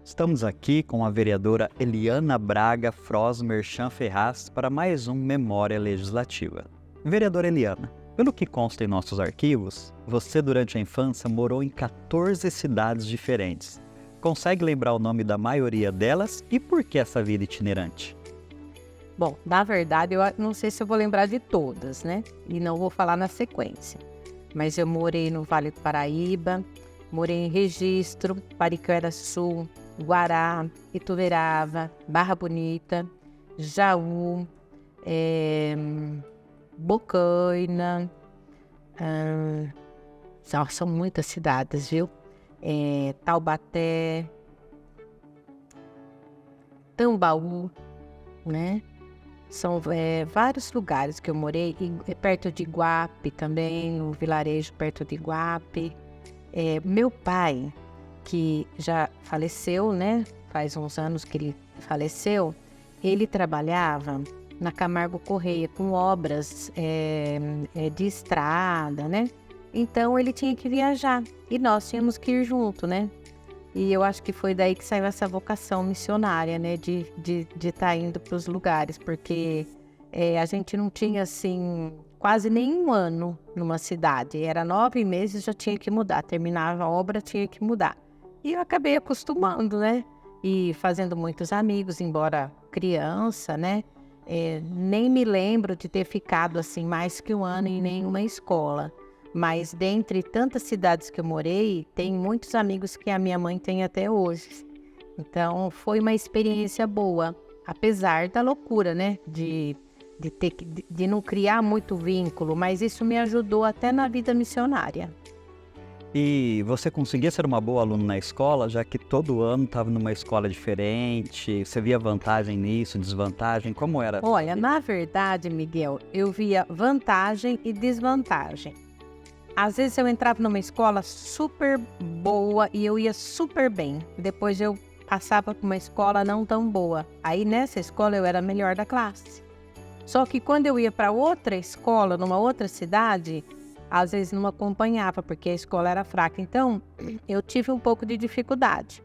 Estamos aqui com a vereadora Eliana Braga Frosmerchan Ferraz para mais um Memória Legislativa. Vereadora Eliana, pelo que consta em nossos arquivos, você durante a infância morou em 14 cidades diferentes. Consegue lembrar o nome da maioria delas e por que essa vida itinerante? Bom, na verdade, eu não sei se eu vou lembrar de todas, né? E não vou falar na sequência. Mas eu morei no Vale do Paraíba, morei em Registro, Pariquera-Sul, Guará, Ituverava, Barra Bonita, Jaú, Bocaina. São muitas cidades, viu? Taubaté, Tambaú, né? São vários lugares que eu morei, perto de Iguape também, um vilarejo perto de Iguape. Meu pai, que já faleceu, né? Faz uns anos que ele faleceu, ele trabalhava na Camargo Correia com obras de estrada, né? Então ele tinha que viajar e nós tínhamos que ir junto, né? E eu acho que foi daí que saiu essa vocação missionária, né? De estar indo para os lugares, porque a gente não tinha, assim, quase nenhum ano numa cidade. Era 9 meses, já tinha que mudar. Terminava a obra, tinha que mudar. E eu acabei acostumando, né? E fazendo muitos amigos, embora criança, né? Nem me lembro de ter ficado, assim, mais que um ano em nenhuma escola. Mas dentre tantas cidades que eu morei, tem muitos amigos que a minha mãe tem até hoje. Então, foi uma experiência boa, apesar da loucura, né? De não criar muito vínculo, mas isso me ajudou até na vida missionária. E você conseguia ser uma boa aluna na escola, já que todo ano estava numa escola diferente? Você via vantagem nisso, desvantagem? Como era? Olha, na verdade, Miguel, eu via vantagem e desvantagem. Às vezes eu entrava numa escola super boa e eu ia super bem. Depois eu passava para uma escola não tão boa. Aí nessa escola eu era a melhor da classe. Só que quando eu ia para outra escola, numa outra cidade, às vezes não acompanhava, porque a escola era fraca. Então eu tive um pouco de dificuldade.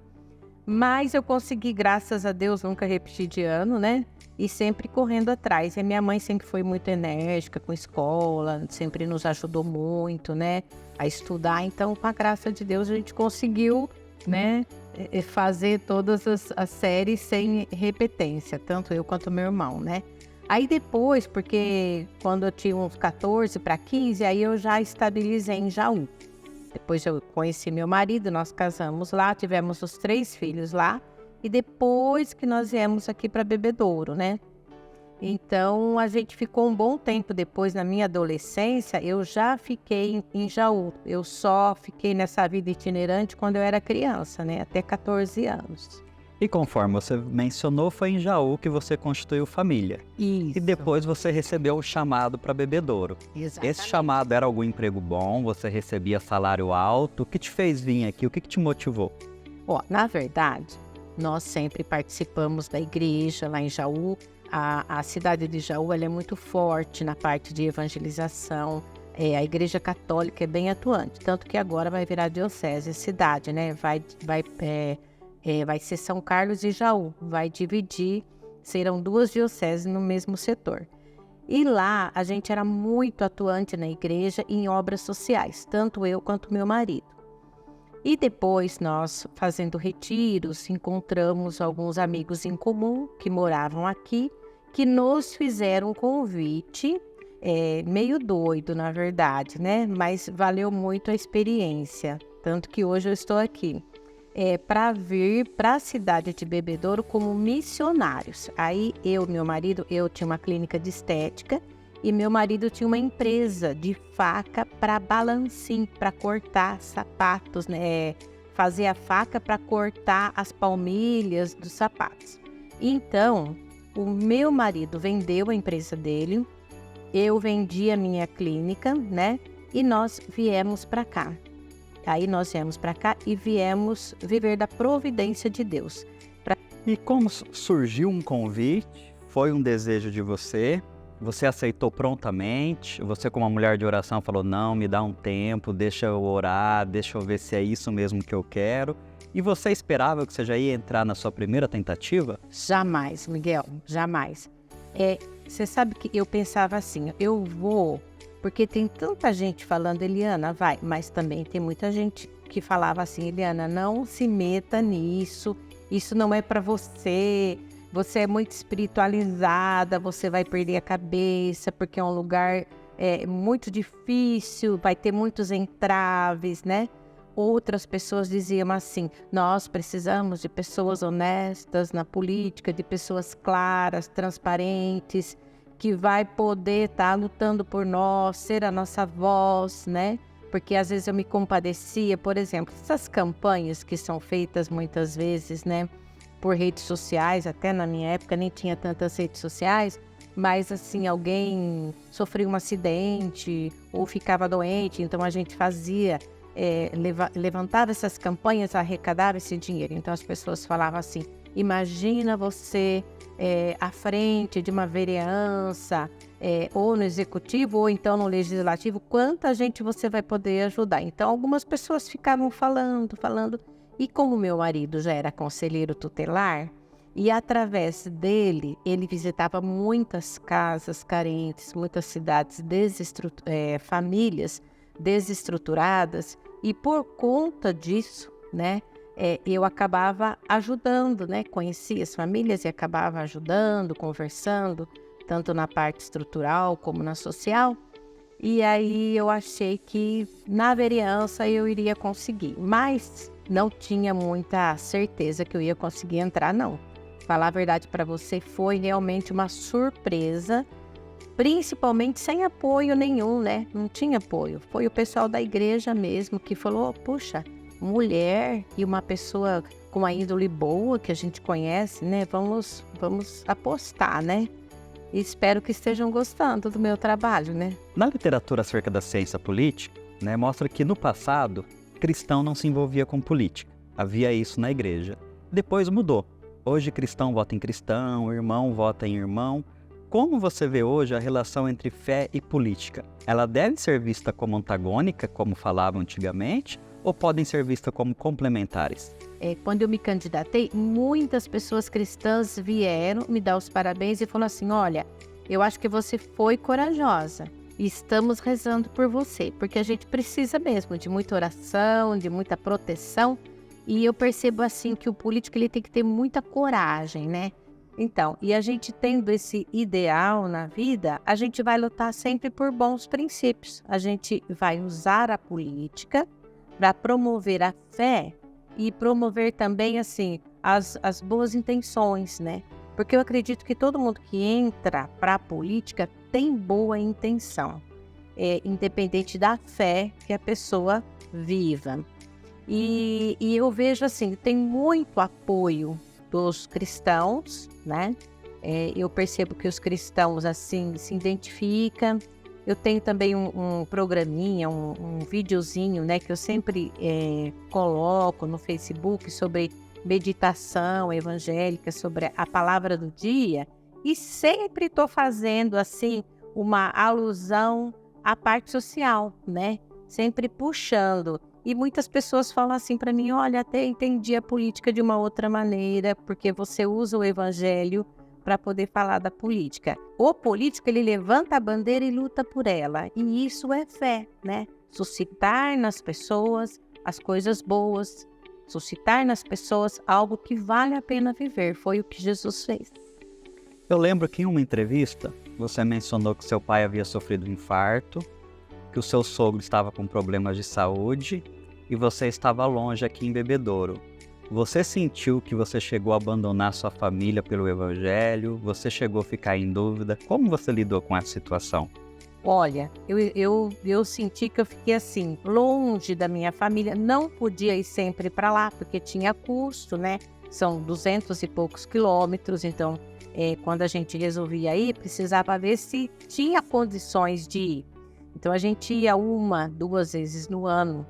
Mas eu consegui, graças a Deus, nunca repetir de ano, né? E sempre correndo atrás. E a minha mãe sempre foi muito enérgica com a escola, sempre nos ajudou muito, né? A estudar. Então, com a graça de Deus, a gente conseguiu, né? Fazer todas as séries sem repetência, tanto eu quanto meu irmão, né? Aí depois, porque quando eu tinha uns 14 para 15, aí eu já estabilizei em Jaú. Depois eu conheci meu marido, nós casamos lá, tivemos os 3 filhos lá. E depois que nós viemos aqui para Bebedouro, né? Então, a gente ficou um bom tempo depois, na minha adolescência, eu já fiquei em Jaú. Eu só fiquei nessa vida itinerante quando eu era criança, né? Até 14 anos. E conforme você mencionou, foi em Jaú que você constituiu família. Isso. E depois você recebeu o chamado para Bebedouro. Exatamente. Esse chamado era algum emprego bom? Você recebia salário alto? O que te fez vir aqui? O que te motivou? Ó, na verdade, nós sempre participamos da igreja lá em Jaú. A cidade de Jaú ela é muito forte na parte de evangelização. A igreja católica é bem atuante, tanto que agora vai virar diocese, cidade, né? Vai ser São Carlos e Jaú, vai dividir, serão 2 dioceses no mesmo setor. E lá a gente era muito atuante na igreja em obras sociais, tanto eu quanto meu marido. E depois nós, fazendo retiros, encontramos alguns amigos em comum que moravam aqui, que nos fizeram um convite, meio doido na verdade, né? Mas valeu muito a experiência, tanto que hoje eu estou aqui. Para vir para a cidade de Bebedouro como missionários. Aí meu marido, eu tinha uma clínica de estética e meu marido tinha uma empresa de faca para balancim, para cortar sapatos, né? Fazer a faca para cortar as palmilhas dos sapatos. Então, o meu marido vendeu a empresa dele, eu vendi a minha clínica, né? E nós viemos para cá. Aí nós viemos para cá e viemos viver da providência de Deus. E como surgiu um convite? Foi um desejo de você? Você aceitou prontamente? Você, como uma mulher de oração, falou, não, me dá um tempo, deixa eu orar, deixa eu ver se é isso mesmo que eu quero. E você esperava que você já ia entrar na sua primeira tentativa? Jamais, Miguel, jamais. Você sabe que eu pensava assim, eu vou, porque tem tanta gente falando, Eliana, vai, mas também tem muita gente que falava assim, Eliana, não se meta nisso, isso não é para você, você é muito espiritualizada, você vai perder a cabeça, porque é um lugar muito difícil, vai ter muitos entraves, né? Outras pessoas diziam assim, nós precisamos de pessoas honestas na política, de pessoas claras, transparentes, que vai poder estar lutando por nós, ser a nossa voz, né? Porque às vezes eu me compadecia, por exemplo, essas campanhas que são feitas muitas vezes, né? Por redes sociais, até na minha época nem tinha tantas redes sociais, mas assim, alguém sofreu um acidente ou ficava doente, então a gente fazia... levantava essas campanhas, arrecadava esse dinheiro. Então as pessoas falavam assim, imagina você à frente de uma vereança, ou no executivo, ou então no legislativo, quanta gente você vai poder ajudar. Então algumas pessoas ficavam falando, e como meu marido já era conselheiro tutelar, e através dele, ele visitava muitas casas carentes, muitas cidades, famílias desestruturadas, e por conta disso, né, eu acabava ajudando, né, conhecia as famílias e acabava ajudando, conversando, tanto na parte estrutural como na social, e aí eu achei que na vereança eu iria conseguir, mas não tinha muita certeza que eu ia conseguir entrar, não. Falar a verdade para você, foi realmente uma surpresa, principalmente sem apoio nenhum, né? Não tinha apoio. Foi o pessoal da igreja mesmo que falou, puxa, mulher e uma pessoa com a índole boa que a gente conhece, né? Vamos apostar, né? E espero que estejam gostando do meu trabalho, né? Na literatura acerca da ciência política, né, mostra que no passado, cristão não se envolvia com política. Havia isso na igreja. Depois mudou. Hoje cristão vota em cristão, irmão vota em irmão. Como você vê hoje a relação entre fé e política? Ela deve ser vista como antagônica, como falavam antigamente, ou podem ser vistas como complementares? Quando eu me candidatei, muitas pessoas cristãs vieram me dar os parabéns e falaram assim, olha, eu acho que você foi corajosa e estamos rezando por você, porque a gente precisa mesmo de muita oração, de muita proteção, e eu percebo assim que o político ele tem que ter muita coragem, né? Então, e a gente tendo esse ideal na vida, a gente vai lutar sempre por bons princípios. A gente vai usar a política para promover a fé e promover também, assim, as boas intenções, né? Porque eu acredito que todo mundo que entra para a política tem boa intenção, independente da fé que a pessoa viva. E eu vejo, assim, tem muito apoio dos cristãos, né? Eu percebo que os cristãos, assim, se identificam. Eu tenho também um programinha, um videozinho, né? Que eu sempre coloco no Facebook sobre meditação evangélica, sobre a palavra do dia. E sempre estou fazendo, assim, uma alusão à parte social, né? Sempre puxando. E muitas pessoas falam assim para mim, olha, até entendi a política de uma outra maneira, porque você usa o evangelho para poder falar da política. O político, ele levanta a bandeira e luta por ela. E isso é fé, né? Suscitar nas pessoas as coisas boas, suscitar nas pessoas algo que vale a pena viver. Foi o que Jesus fez. Eu lembro que em uma entrevista, você mencionou que seu pai havia sofrido um infarto, que o seu sogro estava com problemas de saúde e você estava longe aqui em Bebedouro. Você sentiu que você chegou a abandonar sua família pelo evangelho? Você chegou a ficar em dúvida? Como você lidou com essa situação? Olha, eu senti que eu fiquei assim, longe da minha família. Não podia ir sempre para lá, porque tinha custo, né? São 200 e poucos quilômetros, então quando a gente resolvia ir, precisava ver se tinha condições de ir. Então a gente ia 1, 2 vezes no ano.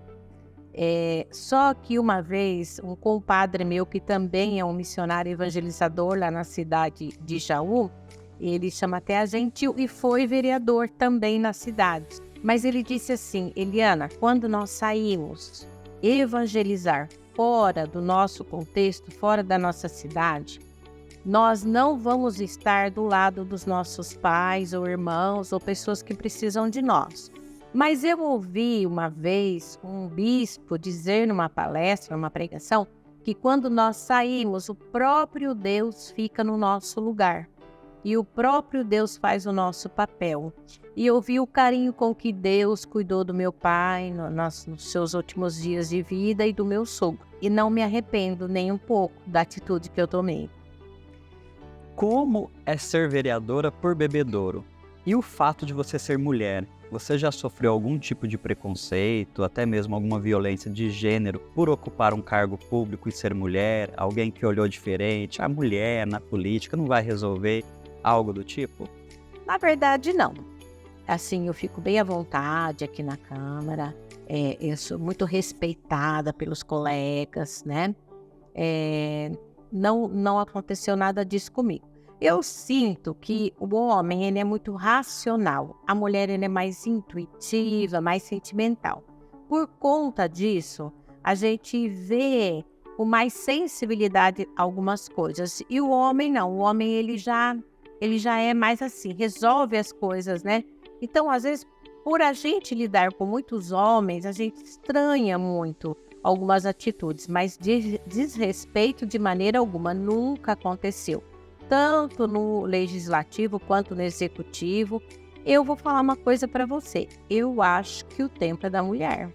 Só que uma vez, um compadre meu, que também é um missionário evangelizador lá na cidade de Jaú, ele chama Terra Gentil e foi vereador também na cidade. Mas ele disse assim: Eliana, quando nós saímos evangelizar fora do nosso contexto, fora da nossa cidade, nós não vamos estar do lado dos nossos pais ou irmãos ou pessoas que precisam de nós. Mas eu ouvi uma vez um bispo dizer numa palestra, numa pregação, que quando nós saímos, o próprio Deus fica no nosso lugar. E o próprio Deus faz o nosso papel. E eu vi o carinho com que Deus cuidou do meu pai nos seus últimos dias de vida e do meu sogro. E não me arrependo nem um pouco da atitude que eu tomei. Como é ser vereadora por Bebedouro? E o fato de você ser mulher? Você já sofreu algum tipo de preconceito, até mesmo alguma violência de gênero por ocupar um cargo público e ser mulher? Alguém que olhou diferente? A mulher na política não vai resolver algo do tipo? Na verdade, não. Assim, eu fico bem à vontade aqui na Câmara. Eu sou muito respeitada pelos colegas, né? Não aconteceu nada disso comigo. Eu sinto que o homem ele é muito racional, a mulher ele é mais intuitiva, mais sentimental. Por conta disso, a gente vê com mais sensibilidade algumas coisas. E o homem não, o homem ele já é mais assim, resolve as coisas, né? Então, às vezes, por a gente lidar com muitos homens, a gente estranha muito algumas atitudes, mas desrespeito de maneira alguma nunca aconteceu. Tanto no legislativo quanto no executivo. Eu vou falar uma coisa para você. Eu acho que o tempo é da mulher.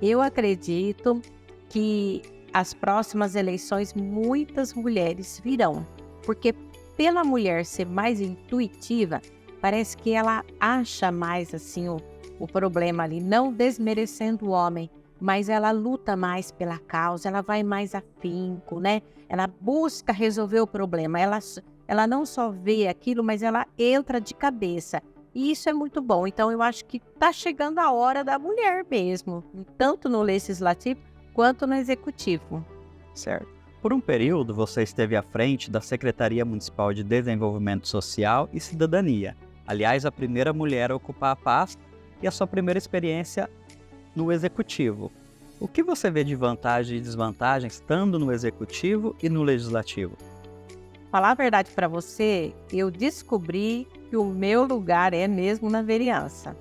Eu acredito que as próximas eleições muitas mulheres virão, porque pela mulher ser mais intuitiva, parece que ela acha mais assim o problema ali, não desmerecendo o homem, mas ela luta mais pela causa, ela vai mais afinco, né? Ela busca resolver o problema, ela não só vê aquilo, mas ela entra de cabeça. E isso é muito bom. Então, eu acho que está chegando a hora da mulher mesmo, tanto no legislativo quanto no executivo. Certo. Por um período, você esteve à frente da Secretaria Municipal de Desenvolvimento Social e Cidadania. Aliás, a primeira mulher a ocupar a pasta e a sua primeira experiência no Executivo. O que você vê de vantagens e desvantagens estando no Executivo e no Legislativo? Falar a verdade para você, eu descobri que o meu lugar é mesmo na vereança.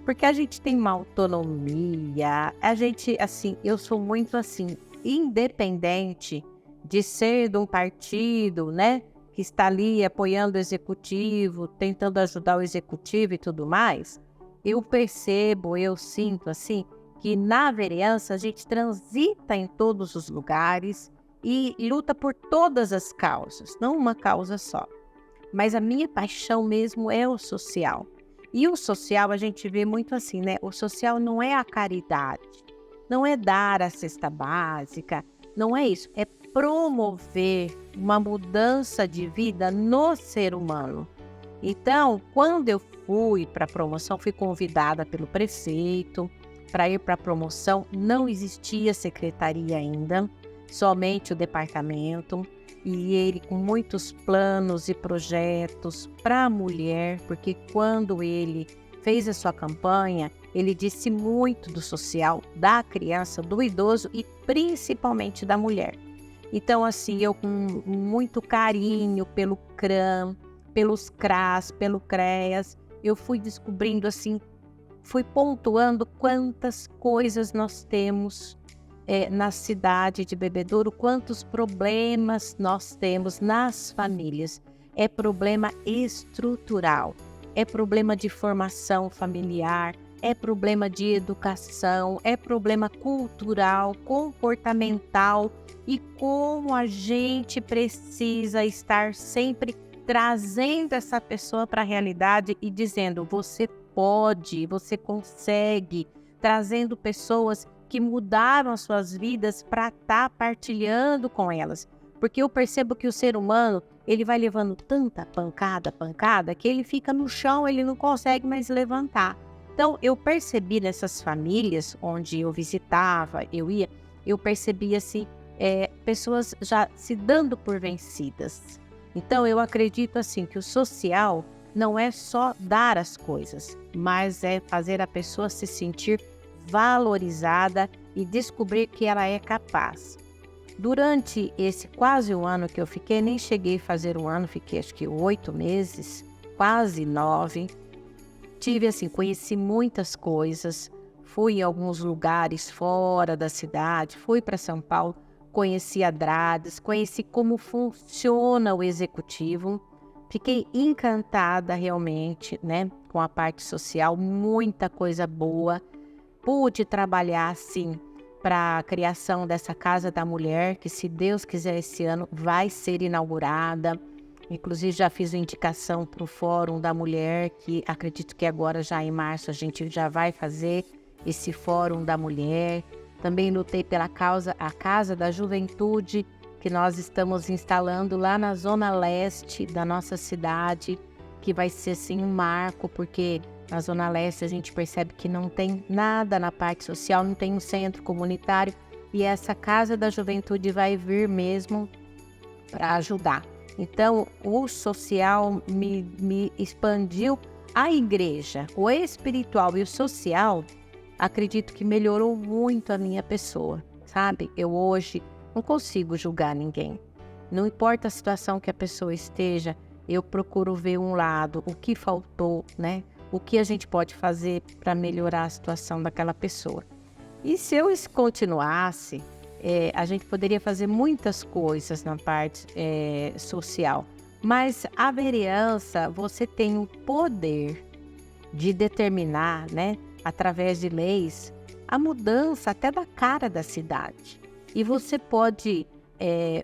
Porque a gente tem uma autonomia, a gente, assim, eu sou muito assim, independente de ser de um partido, né, que está ali apoiando o executivo, tentando ajudar o executivo e tudo mais. Eu percebo, eu sinto assim, que na vereança a gente transita em todos os lugares e luta por todas as causas, não uma causa só. Mas a minha paixão mesmo é o social. E o social a gente vê muito assim, né? O social não é a caridade, não é dar a cesta básica, não é isso. É promover uma mudança de vida no ser humano. Então, quando eu fui para a promoção, fui convidada pelo prefeito para ir para a promoção. Não existia secretaria ainda, somente o departamento. E ele com muitos planos e projetos para a mulher, porque quando ele fez a sua campanha, ele disse muito do social, da criança, do idoso e principalmente da mulher. Então, assim, eu com muito carinho pelo CRAM, pelos CRAS, pelo CREAS, eu fui descobrindo assim, fui pontuando quantas coisas nós temos na cidade de Bebedouro, quantos problemas nós temos nas famílias. É problema estrutural, é problema de formação familiar, é problema de educação, é problema cultural, comportamental e como a gente precisa estar sempre trazendo essa pessoa para a realidade e dizendo, você pode, você consegue, trazendo pessoas que mudaram as suas vidas para estar partilhando com elas. Porque eu percebo que o ser humano, ele vai levando tanta pancada, que ele fica no chão, ele não consegue mais levantar. Então, eu percebi nessas famílias onde eu visitava, eu percebi assim, pessoas já se dando por vencidas. Então, eu acredito assim que o social não é só dar as coisas, mas é fazer a pessoa se sentir valorizada e descobrir que ela é capaz. Durante esse quase um ano que eu fiquei, nem cheguei a fazer um ano, fiquei acho que 8 meses, quase 9. Tive assim, conheci muitas coisas, fui em alguns lugares fora da cidade, fui para São Paulo, conheci a Drades, conheci como funciona o executivo. Fiquei encantada realmente, né, com a parte social, muita coisa boa. Pude trabalhar, sim, para a criação dessa Casa da Mulher, que se Deus quiser esse ano vai ser inaugurada. Inclusive já fiz uma indicação para o Fórum da Mulher, que acredito que agora já em março a gente já vai fazer esse Fórum da Mulher. Também lutei pela causa, a Casa da Juventude, que nós estamos instalando lá na zona leste da nossa cidade, que vai ser assim um marco, porque na zona leste a gente percebe que não tem nada na parte social, não tem um centro comunitário, e essa Casa da Juventude vai vir mesmo para ajudar. Então, o social me expandiu. A igreja, o espiritual e o social, acredito que melhorou muito a minha pessoa, sabe? Eu hoje não consigo julgar ninguém. Não importa a situação que a pessoa esteja, eu procuro ver um lado, o que faltou, né? O que a gente pode fazer para melhorar a situação daquela pessoa. E se eu continuasse, a gente poderia fazer muitas coisas na parte social. Mas a vereança, você tem o poder de determinar, né, através de leis, a mudança até da cara da cidade. E você pode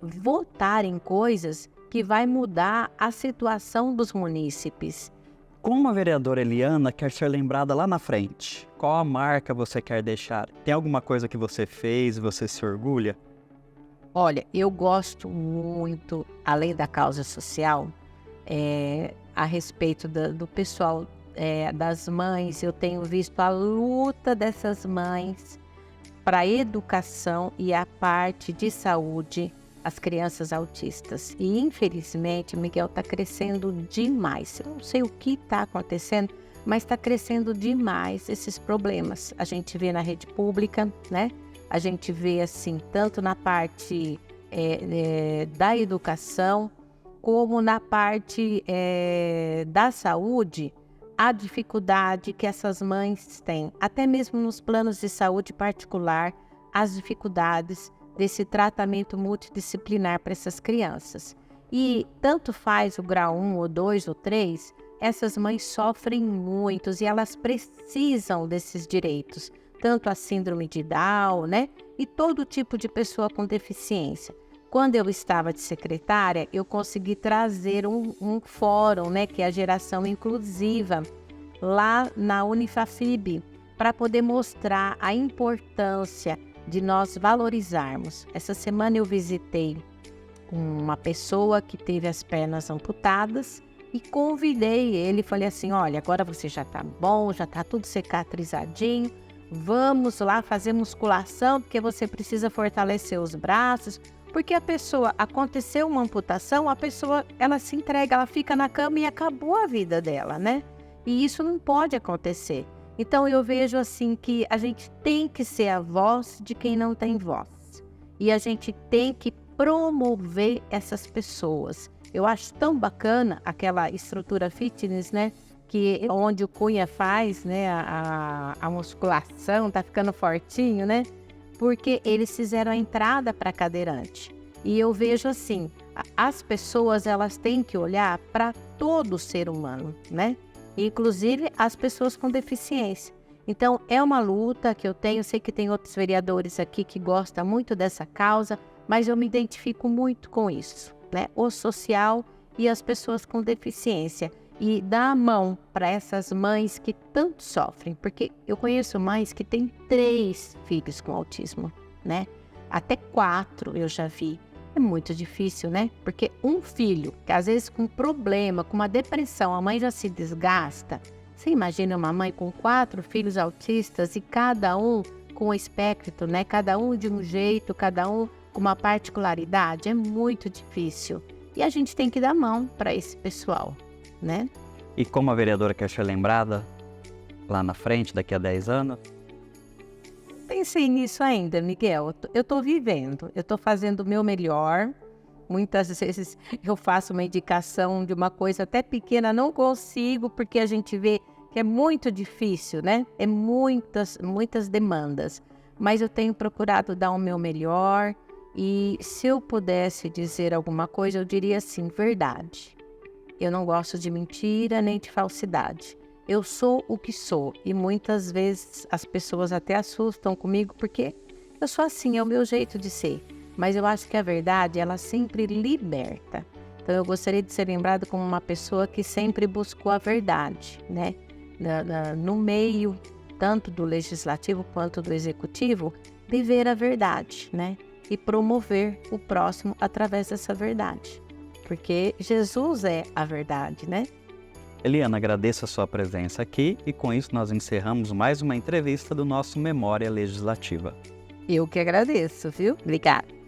votar em coisas que vai mudar a situação dos munícipes. Como a vereadora Eliana quer ser lembrada lá na frente? Qual a marca você quer deixar? Tem alguma coisa que você fez e você se orgulha? Olha, eu gosto muito, além da causa social, a respeito do pessoal, das mães. Eu tenho visto a luta dessas mães para a educação e a parte de saúde, as crianças autistas. E infelizmente, Miguel, está crescendo demais. Eu não sei o que está acontecendo, mas está crescendo demais esses problemas. A gente vê na rede pública, né? A gente vê assim, tanto na parte da educação, como na parte da saúde, a dificuldade que essas mães têm, até mesmo nos planos de saúde particular, as dificuldades desse tratamento multidisciplinar para essas crianças. E tanto faz o grau 1, ou 2, ou 3, essas mães sofrem muitos e elas precisam desses direitos, tanto a síndrome de Down, né? E todo tipo de pessoa com deficiência. Quando eu estava de secretária, eu consegui trazer um fórum, né, que é a geração inclusiva, lá na Unifafib, para poder mostrar a importância de nós valorizarmos. Essa semana eu visitei uma pessoa que teve as pernas amputadas e convidei ele, falei assim, olha, agora você já tá bom, já tá tudo cicatrizadinho, vamos lá fazer musculação, porque você precisa fortalecer os braços, porque a pessoa, aconteceu uma amputação, a pessoa, ela se entrega, ela fica na cama e acabou a vida dela, né? E isso não pode acontecer. Então eu vejo assim que a gente tem que ser a voz de quem não tem voz. E a gente tem que promover essas pessoas. Eu acho tão bacana aquela estrutura fitness, né? Que onde o Cunha faz, né? A musculação, tá ficando fortinho, né? Porque eles fizeram a entrada para cadeirante. E eu vejo assim, as pessoas, elas têm que olhar para todo ser humano, né? Inclusive as pessoas com deficiência. Então, é uma luta que eu tenho, sei que tem outros vereadores aqui que gostam muito dessa causa, mas eu me identifico muito com isso, né? O social e as pessoas com deficiência. E dar a mão para essas mães que tanto sofrem, porque eu conheço mães que têm 3 filhos com autismo, né? Até 4 eu já vi. É muito difícil, né? Porque um filho, que às vezes com problema, com uma depressão, a mãe já se desgasta. Você imagina uma mãe com 4 filhos autistas e cada um com um espectro, né? Cada um de um jeito, cada um com uma particularidade. É muito difícil. E a gente tem que dar mão para esse pessoal, né? E como a vereadora quer ser lembrada lá na frente, daqui a 10 anos? Pensei nisso ainda, Miguel. Eu tô vivendo, eu tô fazendo o meu melhor. Muitas vezes eu faço uma indicação de uma coisa até pequena, não consigo, porque a gente vê que é muito difícil, né? É muitas demandas. Mas eu tenho procurado dar o meu melhor e se eu pudesse dizer alguma coisa, eu diria assim, verdade. Eu não gosto de mentira nem de falsidade. Eu sou o que sou e muitas vezes as pessoas até assustam comigo porque eu sou assim, é o meu jeito de ser. Mas eu acho que a verdade, ela sempre liberta. Então eu gostaria de ser lembrada como uma pessoa que sempre buscou a verdade, né? No meio, tanto do legislativo quanto do executivo, viver a verdade, né? E promover o próximo através dessa verdade. Porque Jesus é a verdade, né? Eliana, agradeço a sua presença aqui e com isso nós encerramos mais uma entrevista do nosso Memória Legislativa. Eu que agradeço, viu? Obrigada.